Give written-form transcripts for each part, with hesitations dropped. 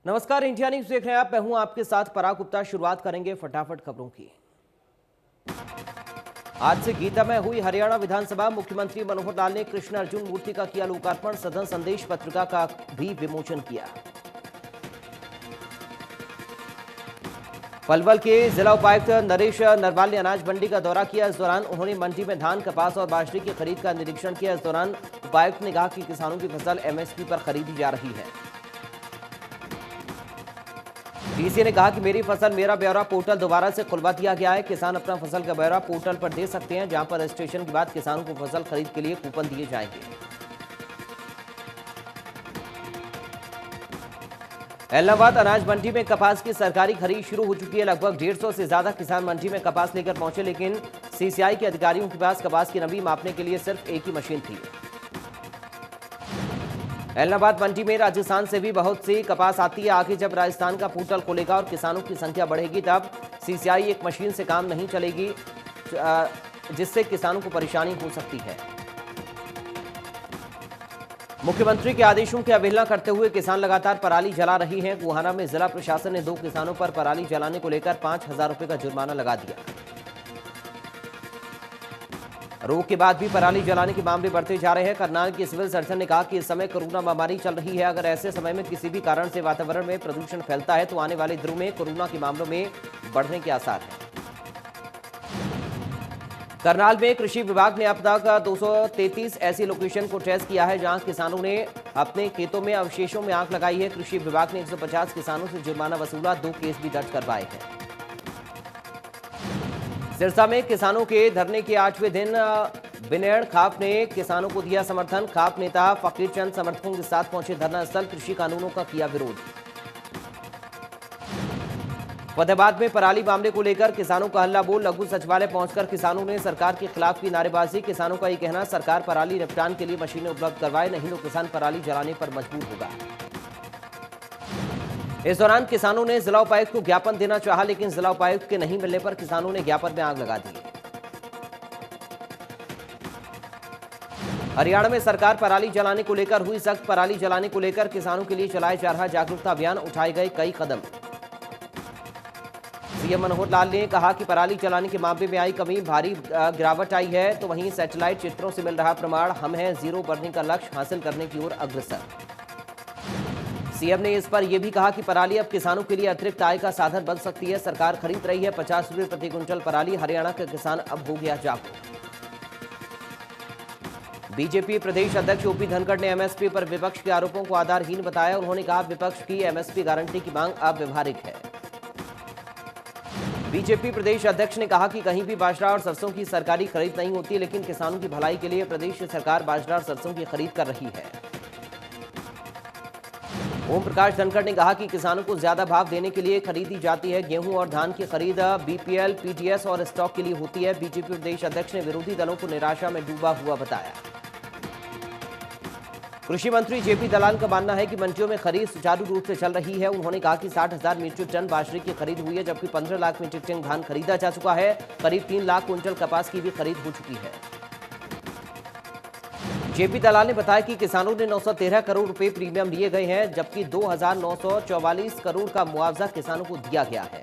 नमस्कार, India news देख रहे हैं आप। मैं हूं आपके साथ पराग गुप्ता। शुरुआत करेंगे फटाफट खबरों की। आज से गीता में हुई हरियाणा विधानसभा। मुख्यमंत्री मनोहर लाल ने कृष्ण अर्जुन मूर्ति का किया लोकार्पण। सदन संदेश पत्रिका का भी विमोचन किया। पलवल के जिला उपायुक्त नरेश नरवाल ने अनाज मंडी का दौरा किया। इस दौरान उन्होंने मंडी में धान, कपास और बाजरे की खरीद का निरीक्षण किया। इस दौरान उपायुक्त ने कहा कि किसानों की फसल एमएसपी पर खरीदी जा रही है। डीसी ने कहा कि मेरी फसल मेरा ब्यौरा पोर्टल दोबारा से खुलवा दिया गया है। किसान अपना फसल का ब्यौरा पोर्टल पर दे सकते हैं, जहां पर रजिस्ट्रेशन के बाद किसानों को फसल खरीद के लिए कूपन दिए जाएंगे। एलनाबाद अनाज मंडी में कपास की सरकारी खरीद शुरू हो चुकी है। लगभग 150 से ज्यादा किसान मंडी में कपास लेकर पहुंचे, लेकिन सीसीआई के अधिकारियों के पास कपास की नमी मापने के लिए सिर्फ एक ही मशीन थी। एलनाबाद मंडी में राजस्थान से भी बहुत सी कपास आती है। आगे जब राजस्थान का पोर्टल खुलेगा और किसानों की संख्या बढ़ेगी, तब सीसीआई एक मशीन से काम नहीं चलेगी, जिससे किसानों को परेशानी हो सकती है। मुख्यमंत्री के आदेशों की अवहेलना करते हुए किसान लगातार पराली जला रही हैं। गोहाना में जिला प्रशासन ने 2 किसानों पर पराली जलाने को लेकर 5,000 रुपए का जुर्माना लगा दिया। रोक के बाद भी पराली जलाने के मामले बढ़ते जा रहे हैं। करनाल के सिविल सर्जन ने कहा कि इस समय कोरोना महामारी चल रही है। अगर ऐसे समय में किसी भी कारण से वातावरण में प्रदूषण फैलता है तो आने वाले दिनों में कोरोना के मामलों में बढ़ने के आसार हैं। करनाल में कृषि विभाग ने अब तक 233 ऐसी लोकेशन को टेस्ट किया है, जहां किसानों ने अपने खेतों में अवशेषों में आग लगाई है। कृषि विभाग ने 150 किसानों से जुर्माना वसूला। 2 केस भी दर्ज करवाए हैं। सिरसा में किसानों के धरने के 8वें दिन बिनेड़ खाप ने किसानों को दिया समर्थन। खाप नेता फकीर चंद समर्थकों के साथ पहुंचे धरना स्थल। कृषि कानूनों का किया विरोध। फतेहाबाद में पराली मामले को लेकर किसानों का हल्ला बोल। लघु सचिवालय पहुंचकर किसानों ने सरकार के खिलाफ की नारेबाजी। किसानों का यह कहना, सरकार पराली निपटान के लिए मशीनें उपलब्ध करवाए, नहीं तो किसान पराली जलाने पर मजबूर होगा। इस दौरान किसानों ने जिला उपायुक्त को ज्ञापन देना चाहा, लेकिन जिला उपायुक्त के नहीं मिलने पर किसानों ने ज्ञापन में आग लगा दी। हरियाणा में सरकार पराली जलाने को लेकर हुई सख्त। पराली जलाने को लेकर किसानों के लिए चलाया जा रहा जागरूकता अभियान। उठाए गए कई कदम। सीएम मनोहर लाल ने कहा कि पराली जलाने के मामले में आई कमी, भारी गिरावट आई है, तो वहीं सैटेलाइट चित्रों से मिल रहा प्रमाण, हम हैं जीरो बर्निंग का लक्ष्य हासिल करने की ओर अग्रसर। सीएम ने इस पर यह भी कहा कि पराली अब किसानों के लिए अतिरिक्त आय का साधन बन सकती है। सरकार खरीद रही है 50 रुपये प्रति क्विंटल पराली। हरियाणा का किसान अब हो गया जागरूक। बीजेपी प्रदेश अध्यक्ष ओपी धनखड़ ने एमएसपी पर विपक्ष के आरोपों को आधारहीन बताया। उन्होंने कहा, विपक्ष की एमएसपी गारंटी की मांग अव्यवहारिक है। बीजेपी प्रदेश अध्यक्ष ने कहा कि कहीं भी बाजरा और सरसों की सरकारी खरीद नहीं होती, लेकिन किसानों की भलाई के लिए प्रदेश सरकार बाजरा और सरसों की खरीद कर रही है। ओम प्रकाश धनखड़ ने कहा कि किसानों को ज्यादा भाव देने के लिए खरीदी जाती है। गेहूं और धान की खरीद बीपीएल, पीटीएस और स्टॉक के लिए होती है। बीजेपी प्रदेश अध्यक्ष ने विरोधी दलों को निराशा में डूबा हुआ बताया। कृषि मंत्री जेपी दलाल का मानना है कि मंडियों में खरीद सुचारू रूप से चल रही है। उन्होंने कहा कि 60,000 मीट्रिक टन बाजरे की खरीद हुई है, जबकि 15 लाख मीट्रिक टन धान खरीदा जा चुका है। करीब 3 लाख क्विंटल कपास की भी खरीद हो चुकी है। जेपी दलाल ने बताया कि किसानों ने 913 करोड़ रुपए प्रीमियम लिए गए हैं, जबकि 2,944 करोड़ का मुआवजा किसानों को दिया गया है।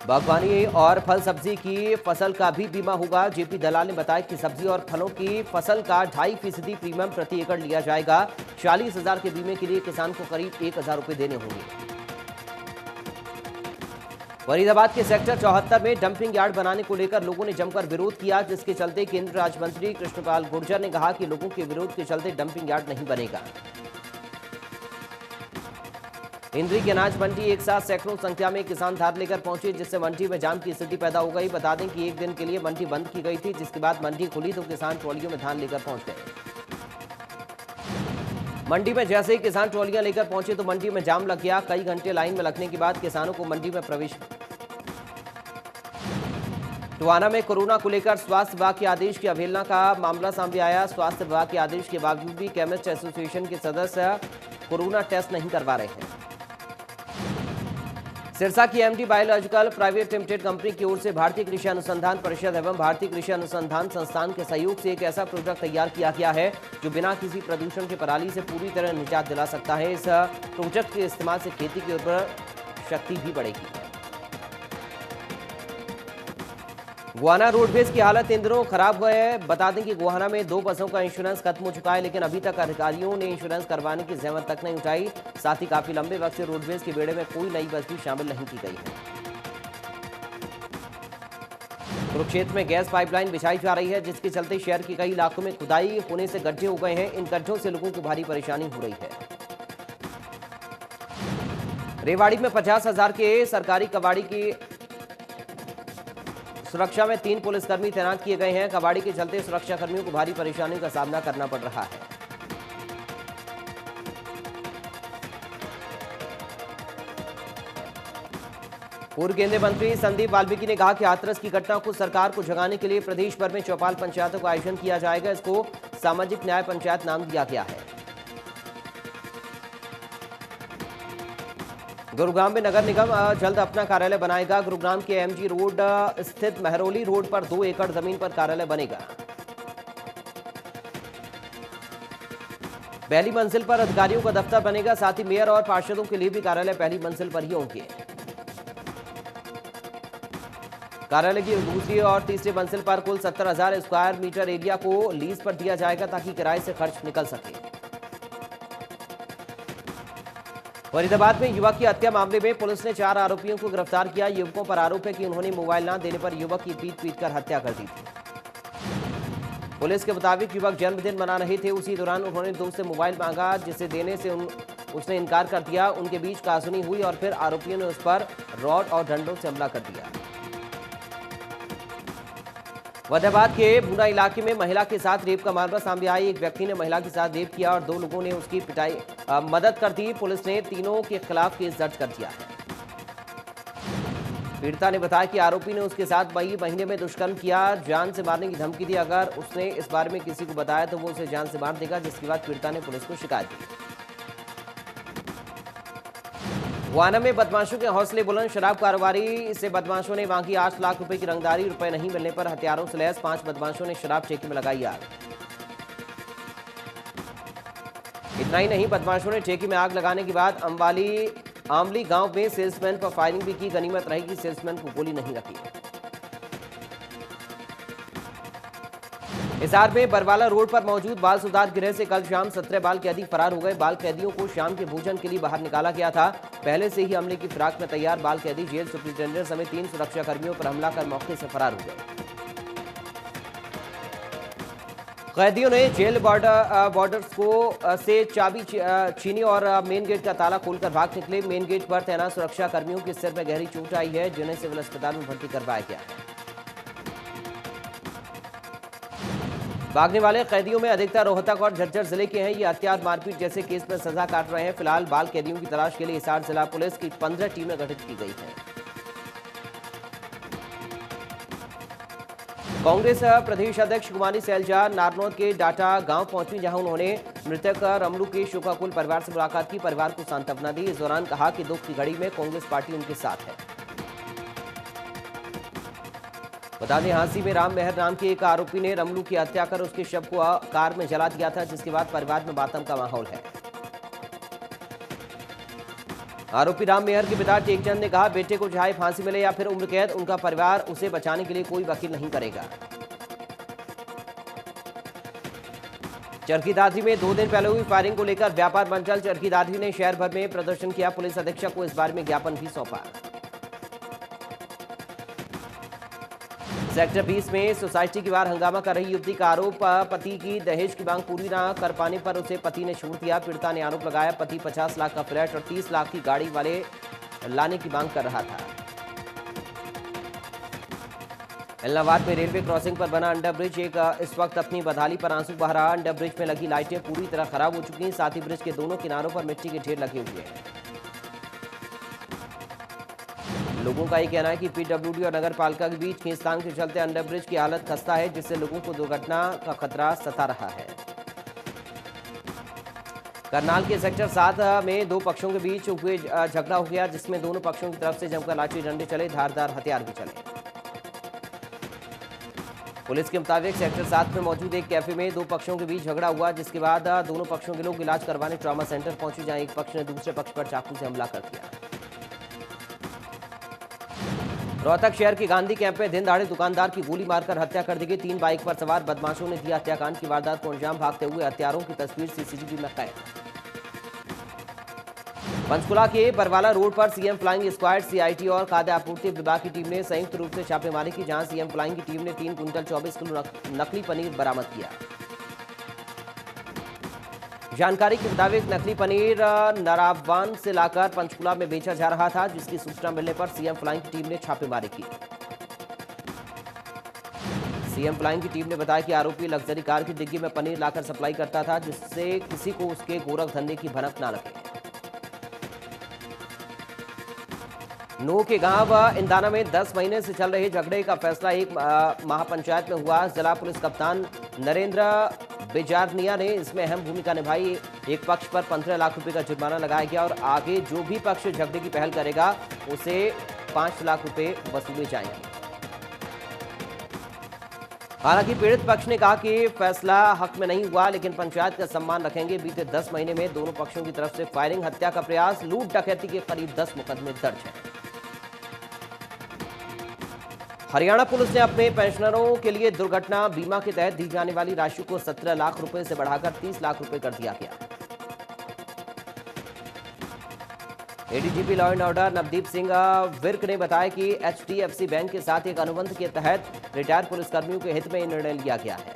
बागवानी और फल सब्जी की फसल का भी बीमा होगा। जेपी दलाल ने बताया कि सब्जी और फलों की फसल का 2.5% प्रीमियम प्रति एकड़ लिया जाएगा। 40,000 के बीमे के लिए किसान को करीब 1,000 रुपए देने होंगे। फरीदाबाद के सेक्टर 74 में डंपिंग यार्ड बनाने को लेकर लोगों ने जमकर विरोध किया, जिसके चलते केंद्रीय राज्य मंत्री कृष्णपाल गुर्जर ने कहा कि लोगों के विरोध के चलते डंपिंग यार्ड नहीं बनेगा। इंद्री की अनाज मंडी एक साथ सैकड़ों संख्या में किसान धान लेकर पहुंचे, जिससे मंडी में जाम की स्थिति पैदा हो गई। बता दें कि एक दिन के लिए मंडी बंद की गई थी, जिसके बाद मंडी खुली तो किसान ट्रॉलियों में धान लेकर पहुंच गए। मंडी में जैसे ही किसान ट्रॉलियां लेकर पहुंचे तो मंडी में जाम लग गया। कई घंटे लाइन में लगने के बाद किसानों को मंडी में प्रवेश। टोहाना में कोरोना को लेकर स्वास्थ्य विभाग के आदेश की अवहेलना का मामला सामने आया। स्वास्थ्य विभाग के आदेश के बावजूद भी केमिस्ट एसोसिएशन के सदस्य कोरोना टेस्ट नहीं करवा रहे हैं। सिरसा की MD biological private limited company की ओर से भारतीय कृषि अनुसंधान परिषद एवं भारतीय कृषि अनुसंधान संस्थान के सहयोग से एक ऐसा प्रोजेक्ट तैयार किया गया है जो बिना किसी प्रदूषण के पराली से पूरी तरह निजात दिला सकता है। इस प्रोजेक्ट के इस्तेमाल से खेती की उर्वर शक्ति भी बढ़ेगी। गोहाना रोडवेज की हालत इन दिनों खराब हुई है। बता दें कि गोहाना में 2 बसों का इंश्योरेंस खत्म हो चुका है, लेकिन अभी तक अधिकारियों ने इंश्योरेंस करवाने की जहमत तक नहीं उठाई। साथ ही काफी लंबे वक्त से रोडवेज के बेड़े में कोई नई बस भी शामिल नहीं की गई है। कुरुक्षेत्र में गैस पाइपलाइन बिछाई जा रही है, जिसके चलते शहर के कई इलाकों में खुदाई होने से गड्ढे हो गए हैं। इन गड्ढों से लोगों को भारी परेशानी हो रही है। रेवाड़ी में 50,000 के सरकारी कबाड़ी की सुरक्षा में 3 पुलिसकर्मी तैनात किए गए हैं। कबाड़ी के चलते सुरक्षा कर्मियों को भारी परेशानी का सामना करना पड़ रहा है। पूर्व केंद्रीय मंत्री संदीप वाल्मीकि ने कहा कि हाथरस की घटना को सरकार को जगाने के लिए प्रदेश भर में चौपाल पंचायतों का आयोजन किया जाएगा। इसको सामाजिक न्याय पंचायत नाम दिया गया है। गुरुग्राम में नगर निगम जल्द अपना कार्यालय बनाएगा। गुरुग्राम के एमजी रोड स्थित महरौली रोड पर 2 एकड़ जमीन पर कार्यालय बनेगा। पहली मंजिल पर अधिकारियों का दफ्तर बनेगा। साथ ही मेयर और पार्षदों के लिए भी कार्यालय पहली मंजिल पर ही होंगे। कार्यालय की दूसरी और तीसरी मंजिल पर कुल 70,000 स्क्वायर मीटर एरिया को लीज पर दिया जाएगा, ताकि किराए से खर्च निकल सके। फरीदाबाद में युवक की हत्या मामले में पुलिस ने 4 आरोपियों को गिरफ्तार किया। युवकों पर आरोप है कि उन्होंने मोबाइल न देने पर युवक की पीट कर हत्या कर दी थी। पुलिस के मुताबिक युवक जन्मदिन मना रहे थे। उसी दौरान उन्होंने दोस्त से मोबाइल मांगा, जिसे देने से उसने इनकार कर दिया। उनके बीच कहासुनी हुई और फिर आरोपियों ने उस पर रॉड और डंडों से हमला कर दिया। फरीदाबाद के भूना इलाके में महिला के साथ रेप का मामला सामने आया। एक व्यक्ति ने महिला के साथ रेप किया और 2 लोगों ने उसकी पिटाई मदद कर दी। पुलिस ने तीनों के खिलाफ केस दर्ज कर दिया है। पीड़िता ने बताया कि आरोपी ने उसके साथ मई महीने में दुष्कर्म किया, जान से मारने की धमकी दी। अगर उसने इस बारे में किसी को बताया तो वो उसे जान से मार देगा, जिसके बाद पीड़िता ने पुलिस को शिकायत दी। गोहाना में बदमाशों के हौसले बुलंद। शराब कारोबारी से बदमाशों ने मांगी 8 लाख रुपए की रंगदारी। रुपए नहीं मिलने पर हथियारों से लैस 5 बदमाशों ने शराब ठेके में लगाई आग। इतना ही नहीं, बदमाशों ने ठेके में आग लगाने के बाद आमली गांव में सेल्समैन पर फायरिंग भी की। गनीमत रही कि सेल्समैन को गोली नहीं लगी। हिसार में बरवाला रोड पर मौजूद बाल सुधार गृह से कल शाम 17 बाल कैदी फरार हो गए। बाल कैदियों को शाम के भोजन के लिए बाहर निकाला गया था। पहले से ही हमले की फिराक में तैयार बाल कैदी जेल सुपरिटेंडेंट समेत 3 सुरक्षा कर्मियों पर हमला कर मौके से फरार हो गए। कैदियों ने जेल बॉर्डर्स को से चाबी छीनी और मेन गेट का ताला खोलकर भाग निकले। मेन गेट पर तैनात सुरक्षा कर्मियों के सिर में गहरी चोट आई है, जिन्हें सिविल अस्पताल में भर्ती करवाया गया है। भागने वाले कैदियों में अधिकतर रोहतक और झज्जर जिले के हैं। ये हत्या और मारपीट जैसे केस में सजा काट रहे हैं। फिलहाल बाल कैदियों की तलाश के लिए हिसार जिला पुलिस की 15 टीमें गठित की गई हैं। कांग्रेस प्रदेश अध्यक्ष कुमारी सैलजा नारनौद के डाटा गांव पहुंची, जहां उन्होंने मृतक रमलू के शोकाकुल परिवार से मुलाकात की, परिवार को सांत्वना दी। इस दौरान कहा कि दुख की घड़ी में कांग्रेस पार्टी उनके साथ है। बता दें, हांसी में राम मेहर नाम के एक आरोपी ने रमलू की हत्या कर उसके शव को कार में जला दिया था, जिसके बाद परिवार में मातम का माहौल है। आरोपी राम मेहर के पिता टेकचंद ने कहा, बेटे को चाहे फांसी मिले या फिर उम्र कैद, उनका परिवार उसे बचाने के लिए कोई वकील नहीं करेगा। चरखी दादरी में 2 दिन पहले हुई फायरिंग को लेकर व्यापार मंडल चरखी दादरी ने शहर भर में प्रदर्शन किया। पुलिस अधीक्षक को इस बारे में ज्ञापन भी सौंपा। सेक्टर 20 में सोसाइटी के बाहर हंगामा कर रही युवती का आरोप, पति की दहेज की मांग पूरी न कर पाने पर उसे पति ने छोड़ दिया। पीड़िता ने आरोप लगाया, पति 50 लाख का फ्लैट और 30 लाख की गाड़ी वाले लाने की मांग कर रहा था। इलाहाबाद में रेलवे क्रॉसिंग पर बना अंडर ब्रिज इस वक्त अपनी बदहाली पर आंसू बहा रहा। अंडर ब्रिज में लगी लाइटें पूरी तरह खराब हो चुकी हैं। साथ ही ब्रिज के दोनों किनारों पर मिट्टी के ढेर लगे हुए हैं। लोगों का ये कहना है कि पीडब्ल्यूडी और नगर पालिका के बीच खींचतान के चलते अंडर ब्रिज की हालत खस्ता है, जिससे लोगों को दुर्घटना का खतरा सता रहा है। करनाल के सेक्टर 7 में दो पक्षों के बीच हुए झगड़ा हो गया, जिसमें दोनों पक्षों की तरफ से जमकर लाठी डंडे चले, धारदार हथियार भी चले। पुलिस के मुताबिक सेक्टर 7 में मौजूद एक कैफे में दो पक्षों के बीच झगड़ा हुआ, जिसके बाद दोनों पक्षों के लोग इलाज करवाने ट्रॉमा सेंटर पहुंचे, जहां एक पक्ष ने दूसरे पक्ष पर चाकू से हमला कर दिया। रोहतक शहर के गांधी कैंप में दिन दहाड़े दुकानदार की गोली मारकर हत्या कर दी गई। 3 बाइक पर सवार बदमाशों ने दिया हत्याकांड की वारदात को अंजाम। भागते हुए हत्यारों की तस्वीर सीसीटीवी में कैद। पंचकुला के बरवाला रोड पर सीएम फ्लाइंग स्क्वाड, सीआईटी और खाद्य आपूर्ति विभाग की टीम ने संयुक्त रूप से छापेमारी की, जहां सीएम फ्लाइंग की टीम ने 3 क्विंटल 24 किलो नकली पनीर बरामद किया। जानकारी के मुताबिक नकली पनीर नरावान से लाकर पंचकुला में बेचा जा रहा था, जिसकी सूचना मिलने पर सीएम फ्लाइंग की टीम ने छापेमारी की। सीएम फ्लाइंग की टीम ने बताया कि आरोपी लग्जरी कार की डिग्गी में पनीर लाकर सप्लाई करता था, जिससे किसी को उसके गोरख धंधे की भनक ना लगे। नूह के गांव इंदाना में 10 महीने से चल रहे झगड़े का फैसला एक महापंचायत में हुआ। जिला पुलिस कप्तान नरेंद्र बेजारनिया ने इसमें अहम भूमिका निभाई। एक पक्ष पर 15 लाख रुपए का जुर्माना लगाया गया और आगे जो भी पक्ष झगड़े की पहल करेगा उसे 5 लाख रुपए वसूले जाएंगे। हालांकि पीड़ित पक्ष ने कहा कि फैसला हक में नहीं हुआ, लेकिन पंचायत का सम्मान रखेंगे। बीते 10 महीने में दोनों पक्षों की तरफ से फायरिंग, हत्या का प्रयास, लूट डकैती के करीब 10 मुकदमे दर्ज हैं। हरियाणा पुलिस ने अपने पेंशनरों के लिए दुर्घटना बीमा के तहत दी जाने वाली राशि को 17 लाख रुपए से बढ़ाकर 30 लाख रुपए कर दिया गया। ADGP law and order Navdeep Singh Virk ने बताया कि एचडीएफसी बैंक के साथ एक अनुबंध के तहत रिटायर्ड पुलिसकर्मियों के हित में यह निर्णय लिया गया है।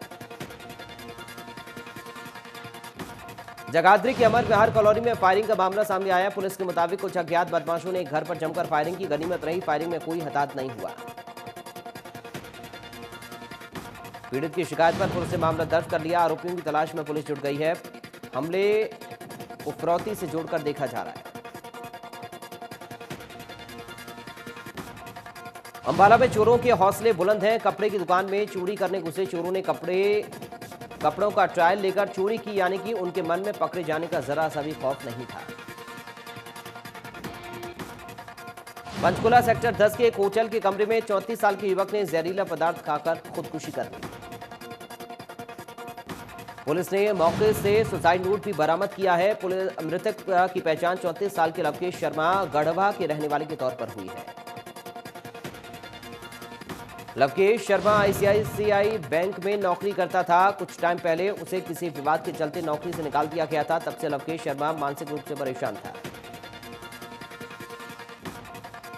जगाधरी के अमर विहार कॉलोनी में फायरिंग का मामला सामने आया। पुलिस के मुताबिक कुछ अज्ञात बदमाशों ने एक घर पर जमकर फायरिंग की। गनीमत रही, फायरिंग में कोई हताहत नहीं हुआ। पीड़ित की शिकायत पर पुलिस ने मामला दर्ज कर लिया। आरोपियों की तलाश में पुलिस जुट गई है। हमले को फिरौती से जोड़कर देखा जा रहा है। अंबाला में चोरों के हौसले बुलंद हैं। कपड़े की दुकान में चोरी करने घुसे चोरों ने कपड़ों का ट्रायल लेकर चोरी की, यानी कि उनके मन में पकड़े जाने का जरा सा भी खौफ नहीं था। पंचकुला सेक्टर 10 के एक होटल के कमरे में 34 साल के युवक ने जहरीला पदार्थ खाकर खुदकुशी कर ली। पुलिस ने मौके से सुसाइड नोट भी बरामद किया है। मृतक की पहचान 34 साल के लवकेश शर्मा गढ़वा के रहने वाले के तौर पर हुई है। लवकेश शर्मा आईसीआईसीआई बैंक में नौकरी करता था। कुछ टाइम पहले उसे किसी विवाद के चलते नौकरी से निकाल दिया गया था। तब से लवकेश शर्मा मानसिक रूप से परेशान था।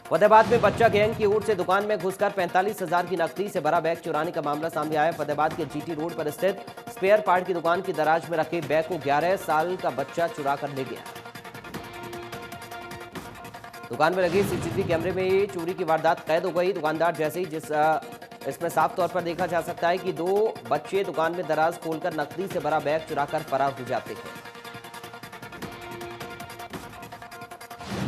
फतेहाबाद में बच्चा गैंग की ओर से दुकान में घुसकर 45,000 की नकदी से भरा बैग चुराने का मामला सामने आया। फतेहाबाद के जीटी रोड पर स्थित स्पेयर पार्ट की दुकान की दराज में रखे बैग को 11 साल का बच्चा चुरा कर ले गया। दुकान में लगे सीसीटीवी कैमरे में चोरी की वारदात कैद हो गई। दुकानदार जैसे ही इसमें साफ तौर पर देखा जा सकता है कि 2 बच्चे दुकान में दराज खोलकर नकदी से भरा बैग चुराकर फरार हो जाते हैं।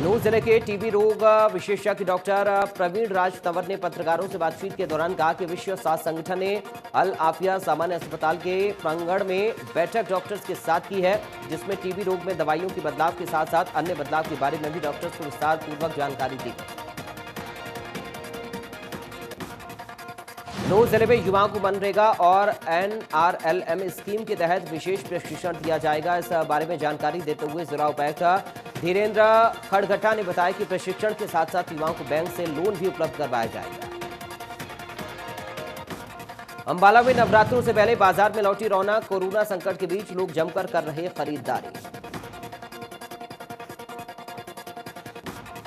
नूह जिले के टीबी रोग विशेषज्ञ डॉक्टर प्रवीण राज तंवर ने पत्रकारों से बातचीत के दौरान कहा कि विश्व स्वास्थ्य संगठन ने अल आफिया सामान्य अस्पताल के प्रांगण में बैठक डॉक्टर्स के साथ की है, जिसमें टीबी रोग में दवाइयों के बदलाव के साथ साथ अन्य बदलाव के बारे में भी डॉक्टर्स को विस्तार पूर्वक जानकारी दी। नूह जिले में युवाओं को मनरेगा और NRLM स्कीम के तहत विशेष प्रशिक्षण दिया जाएगा। इस बारे में जानकारी देते हुए जिला उपायुक्त धीरेन्द्र खड़गटा ने बताया कि प्रशिक्षण के साथ साथ युवाओं को बैंक से लोन भी उपलब्ध करवाया जाएगा। अंबाला में नवरात्रों से पहले बाजार में लौटी रौनक। कोरोना संकट के बीच लोग जमकर कर रहे खरीदारी।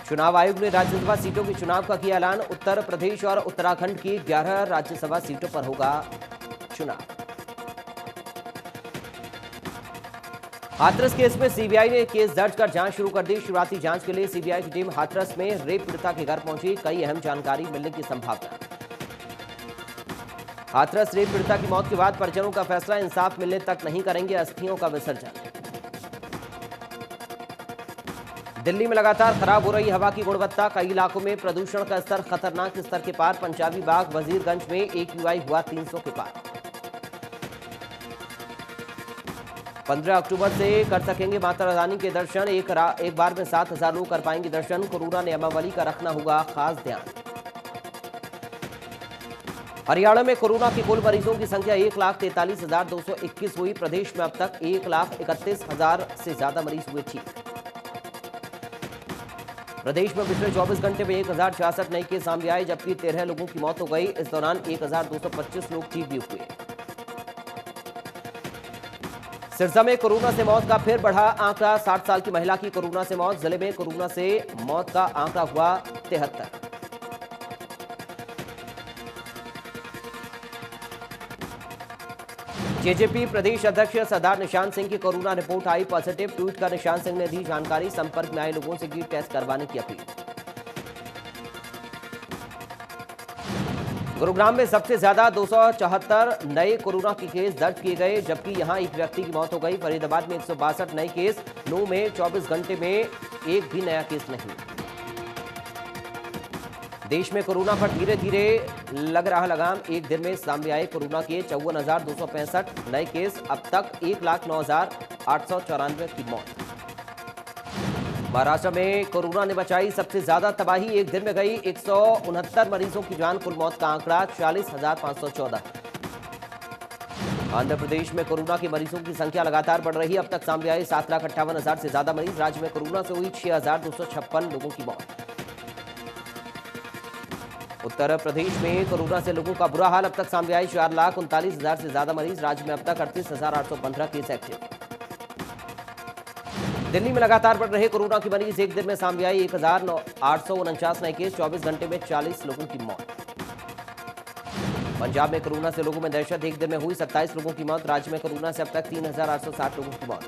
चुनाव आयोग ने राज्यसभा सीटों के चुनाव का किया ऐलान। उत्तर प्रदेश और उत्तराखंड की 11 राज्यसभा सीटों पर होगा चुनाव। हाथरस केस में सीबीआई ने केस दर्ज कर जांच शुरू कर दी। शुरुआती जांच के लिए सीबीआई की टीम हाथरस में रेप पीड़िता के घर पहुंची। कई अहम जानकारी मिलने की संभावना। हाथरस रेप पीड़िता की मौत के बाद परिजनों का फैसला, इंसाफ मिलने तक नहीं करेंगे अस्थियों का विसर्जन। दिल्ली में लगातार खराब हो रही हवा की गुणवत्ता। कई इलाकों में प्रदूषण का स्तर खतरनाक स्तर के पार। पंजाबी बाग वजीरगंज में AQI हुआ 300 के पार। 15 अक्टूबर से कर सकेंगे माता रानी के दर्शन। एक बार में 7,000 लोग कर पाएंगे दर्शन। कोरोना नियमावली का रखना होगा खास ध्यान। हरियाणा में कोरोना के कुल मरीजों की संख्या 1,43,221 हुई। प्रदेश में अब तक 1,31,000 से ज्यादा मरीज हुए ठीक। प्रदेश में पिछले 24 घंटे में 1,066 नए केस सामने आए, जबकि 13 लोगों की मौत हो गई। इस दौरान 1,225 लोग ठीक भी हुए। सिरसा में कोरोना से मौत का फिर बढ़ा आंकड़ा। 60 साल की महिला की कोरोना से मौत। जिले में कोरोना से मौत का आंकड़ा हुआ 73। जेजेपी प्रदेश अध्यक्ष सरदार निशांत सिंह की कोरोना रिपोर्ट आई पॉजिटिव। ट्वीट कर निशांत सिंह ने दी जानकारी। संपर्क में आए लोगों से की टेस्ट करवाने की अपील। गुरुग्राम में सबसे ज्यादा 274 नए कोरोना के केस दर्ज किए गए, जबकि यहां एक व्यक्ति की मौत हो गई। फरीदाबाद में 162 नए केस। नू में 24 घंटे में एक भी नया केस नहीं। देश में कोरोना पर धीरे धीरे लग रहा लगाम। एक दिन में सामने आए कोरोना के 54,265 नए केस। अब तक 1,09,894 की मौत। महाराष्ट्र में कोरोना ने बचाई सबसे ज्यादा तबाही। एक दिन में गई 169 मरीजों की जान। कुल मौत का आंकड़ा 40,514। आंध्र प्रदेश में कोरोना के मरीजों की संख्या लगातार बढ़ रही है। अब तक सामने आई 7,58,000 से ज्यादा मरीज। राज्य में कोरोना से हुई 6,256 लोगों की मौत। उत्तर प्रदेश में कोरोना से लोगों का बुरा हाल। अब तक सामने आई 4,39,000 से ज्यादा मरीज। राज्य में अब तक 38,815 केस एक्टिव। दिल्ली में लगातार बढ़ रहे कोरोना की मरीज। एक दिन में सामने आई 1,849 नए केस। 24 घंटे में 40 लोगों की मौत। पंजाब में कोरोना से लोगों में दहशत। एक दिन में हुई 27 लोगों की मौत। राज्य में कोरोना से अब तक 3,860 लोगों की मौत।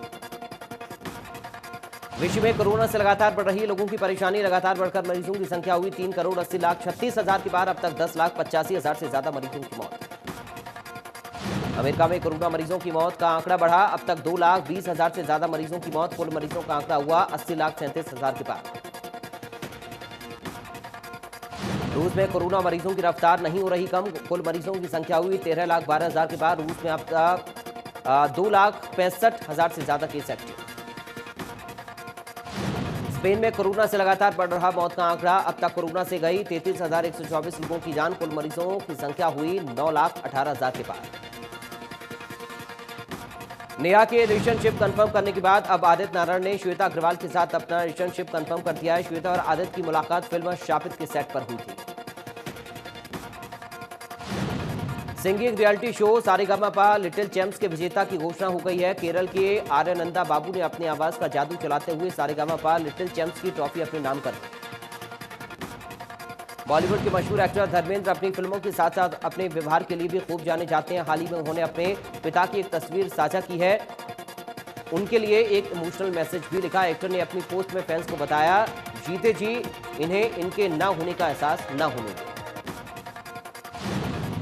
विश्व में कोरोना से लगातार बढ़ रही लोगों की परेशानी। लगातार बढ़कर मरीजों की संख्या हुई 3,80,36,000 के पार। अब तक 10,85,000 से ज्यादा मरीजों की मौत। अमेरिका में कोरोना मरीजों की मौत का आंकड़ा बढ़ा। अब तक 2,20,000 से ज्यादा मरीजों की मौत। कुल मरीजों का आंकड़ा हुआ 80,37,000 के पार। रूस में कोरोना मरीजों की रफ्तार नहीं हो रही कम। कुल मरीजों की संख्या हुई 13,12,000 के पार। रूस में अब तक 2,65,000 से ज्यादा केस एक्टिव। स्पेन में कोरोना से लगातार बढ़ रहा मौत का आंकड़ा। अब तक कोरोना से गई 33,124 लोगों की जान। कुल मरीजों की संख्या हुई 9,18,000 के पार। नेहा के रिलेशनशिप कंफर्म करने के बाद अब आदित्य नारायण ने श्वेता अग्रवाल के साथ अपना रिलेशनशिप कंफर्म कर दिया है। श्वेता और आदित्य की मुलाकात फिल्म शापित के सेट पर हुई थी। Singing reality show Saregamapa little champs के विजेता की घोषणा हो गई है। केरल के आर्यनंदा बाबू ने अपनी आवाज का जादू चलाते हुए सारेगामापा लिटिल चैंप्स की ट्रॉफी अपने नाम कर दी। बॉलीवुड के मशहूर एक्टर धर्मेंद्र अपनी फिल्मों के साथ साथ अपने व्यवहार के लिए भी खूब जाने जाते हैं। हाल ही में उन्होंने अपने पिता की एक तस्वीर साझा की है। उनके लिए एक इमोशनल मैसेज भी लिखा। एक्टर ने अपनी पोस्ट में फैंस को बताया, जीते जी इन्हें इनके ना होने का एहसास ना होने दे।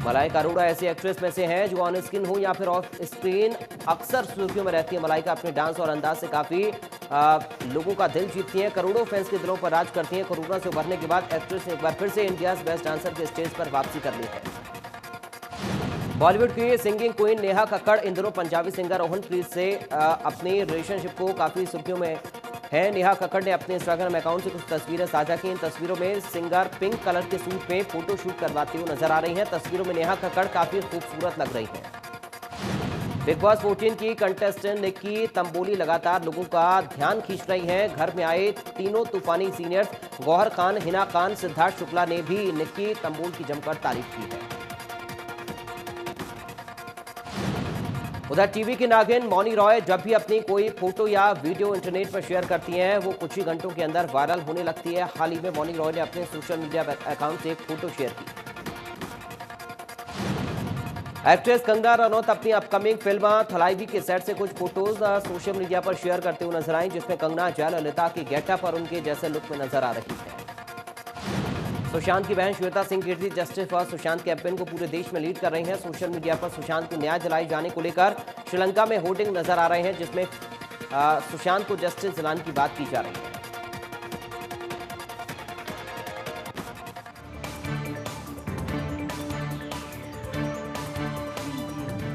मलाइका अरोड़ा ऐसी एक्ट्रेस में से हैं जो ऑन स्क्रीन हो या फिर ऑफ स्क्रीन अक्सर सुर्खियों में रहती है। मलाइका अपने डांस और अंदाज से काफी लोगों का दिल जीतती हैं। करोड़ों फैंस के दिलों पर राज करती हैं। कोरोना से उभरने के बाद एक्ट्रेस ने एक बार फिर से इंडियाज बेस्ट डांसर के स्टेज पर वापसी कर ली है। बॉलीवुड की सिंगिंग क्वीन नेहा कक्कड़ इन दिनों पंजाबी सिंगर रोहन प्रीत से अपनी रिलेशनशिप को काफी सुर्खियों में है। नेहा कक्कड़ ने अपने इंस्टाग्राम अकाउंट से कुछ तस्वीरें साझा की। इन तस्वीरों में सिंगर पिंक कलर के सूट में फोटो शूट करवाते हुए नजर आ रही हैं। तस्वीरों में नेहा कक्कड़ काफी खूबसूरत लग रही हैं। बिग बॉस 14 की कंटेस्टेंट निक्की तंबोली लगातार लोगों का ध्यान खींच रही हैं। घर में आए तीनों तूफानी सीनियर्स गौहर खान, हिना खान, सिद्धार्थ शुक्ला ने भी निक्की तंबोल की जमकर तारीफ की है। उधर टीवी की नागिन मौनी रॉय जब भी अपनी कोई फोटो या वीडियो इंटरनेट पर शेयर करती हैं, वो कुछ ही घंटों के अंदर वायरल होने लगती है। हाल ही में मौनी रॉय ने अपने सोशल मीडिया अकाउंट से एक फोटो शेयर की। एक्ट्रेस कंगना रनौत अपनी अपकमिंग फिल्म थलाइवी के सेट से कुछ फोटोज सोशल मीडिया पर शेयर करते हुए नजर आई, जिसमें कंगना जयललिता की गेटअप और उनके जैसे लुक में नजर आ रही है। सुशांत की बहन श्वेता सिंह कीर्ति जस्टिस फॉर सुशांत कैंपेन को पूरे देश में लीड कर रही हैं। सोशल मीडिया पर सुशांत को न्याय दिलाए जाने को लेकर श्रीलंका में होर्डिंग नजर आ रहे हैं, जिसमें सुशांत को जस्टिस दिलाने की बात की जा रही है।